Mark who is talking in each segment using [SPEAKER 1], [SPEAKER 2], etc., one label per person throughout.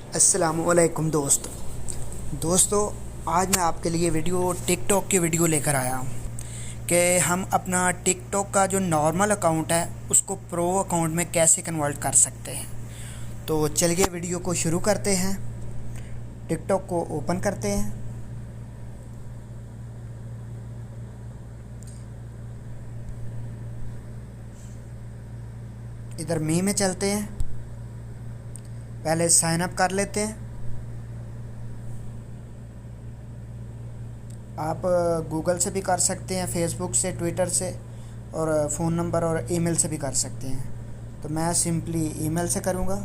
[SPEAKER 1] अस्सलामुअलैकुम दोस्तों, आज मैं आपके लिए टिकटॉक की वीडियो लेकर आया हूँ कि हम अपना टिकटॉक का जो नॉर्मल अकाउंट है उसको प्रो अकाउंट में कैसे कन्वर्ट कर सकते हैं। तो चलिए वीडियो को शुरू करते हैं। टिकटॉक को ओपन करते हैं। इधर मी में चलते हैं। पहले साइन अप कर लेते हैं। आप गूगल से भी कर सकते हैं, फेसबुक से, ट्विटर से, और फ़ोन नंबर और ईमेल से भी कर सकते हैं। तो मैं सिंपली ईमेल से करूँगा।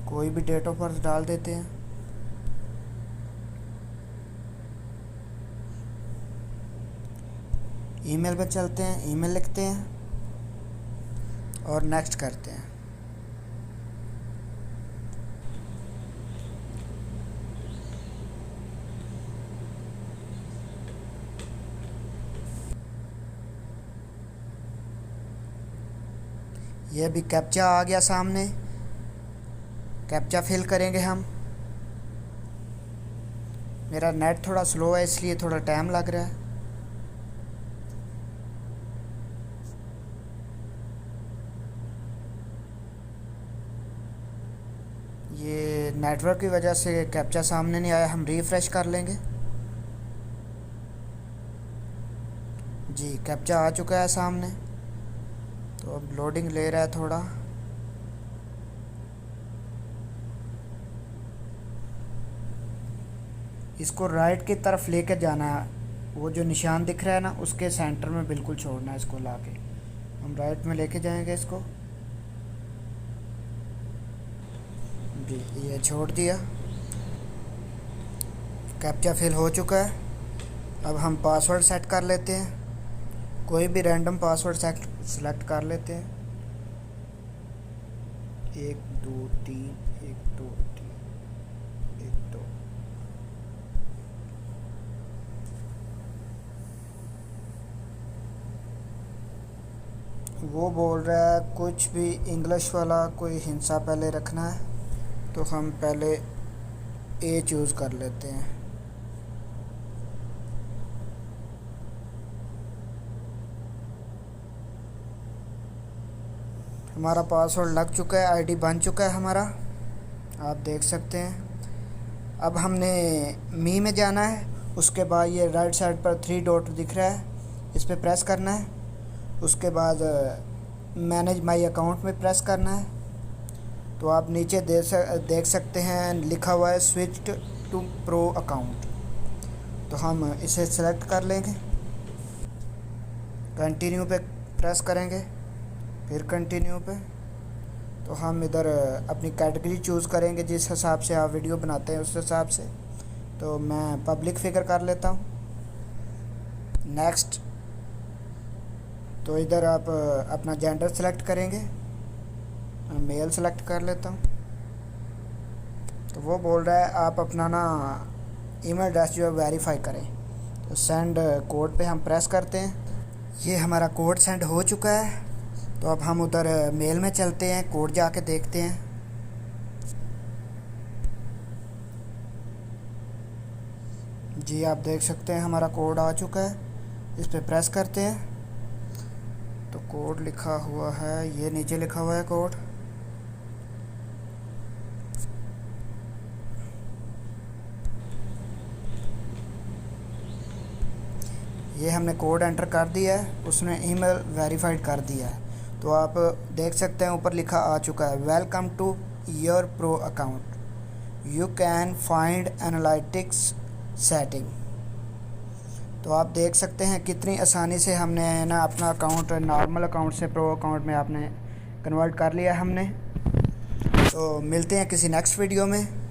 [SPEAKER 1] कोई भी डेट ऑफ बर्थ डाल देते हैं। ईमेल पर चलते हैं, ईमेल लिखते हैं और नेक्स्ट करते हैं। ये भी कैप्चा आ गया सामने। कैप्चा फिल करेंगे हम। मेरा नेट थोड़ा स्लो है इसलिए थोड़ा टाइम लग रहा है। ये नेटवर्क की वजह से कैप्चा सामने नहीं आया। हम रिफ़्रेश कर लेंगे। जी, कैप्चा आ चुका है सामने। तो अब लोडिंग ले रहा है थोड़ा। इसको राइट की तरफ लेकर जाना है। वो जो निशान दिख रहा है ना, उसके सेंटर में बिल्कुल छोड़ना है इसको लाके। हम राइट में लेके जाएंगे इसको। जी, ये छोड़ दिया। कैप्चा फिल हो चुका है। अब हम पासवर्ड सेट कर लेते हैं। कोई भी रैंडम पासवर्ड सेलेक्ट कर लेते हैं। 1 2 3 1 2 3 1 2। वो बोल रहा है कुछ भी इंग्लिश वाला कोई हिंसा पहले रखना है, तो हम पहले ए चूज़ कर लेते हैं। हमारा पासवर्ड लग चुका है, आईडी बन चुका है हमारा, आप देख सकते हैं। अब हमने मी में जाना है। उसके बाद ये राइट साइड पर 3 डॉट दिख रहा है, इस पर प्रेस करना है। उसके बाद मैनेज माई अकाउंट में प्रेस करना है। तो आप नीचे देख सकते हैं लिखा हुआ है स्विच टू प्रो अकाउंट। तो हम इसे सेलेक्ट कर लेंगे। कंटिन्यू पे प्रेस करेंगे, फिर कंटिन्यू पे। तो हम इधर अपनी कैटेगरी चूज़ करेंगे, जिस हिसाब से आप वीडियो बनाते हैं उस हिसाब से। तो मैं पब्लिक फिगर कर लेता हूँ। नेक्स्ट। तो इधर आप अपना जेंडर सेलेक्ट करेंगे। मेल सेलेक्ट कर लेता हूँ। तो वो बोल रहा है आप अपना ना ईमेल एड्रेस जो है वेरीफाई करें। तो सेंड कोड पे हम प्रेस करते हैं। ये हमारा कोड सेंड हो चुका है। तो अब हम उधर मेल में चलते हैं, कोड जाके देखते हैं। जी, आप देख सकते हैं हमारा कोड आ चुका है। इस पर प्रेस करते हैं तो कोड लिखा हुआ है, ये नीचे लिखा हुआ है कोड। ये हमने कोड एंटर कर दिया है, उसने ईमेल वेरीफाइड कर दिया है। तो आप देख सकते हैं ऊपर लिखा आ चुका है welcome to your pro account, you can find analytics setting. तो आप देख सकते हैं कितनी आसानी से हमने ना अपना अकाउंट नॉर्मल अकाउंट से प्रो अकाउंट में आपने कन्वर्ट कर लिया हमने। तो मिलते हैं किसी नेक्स्ट वीडियो में।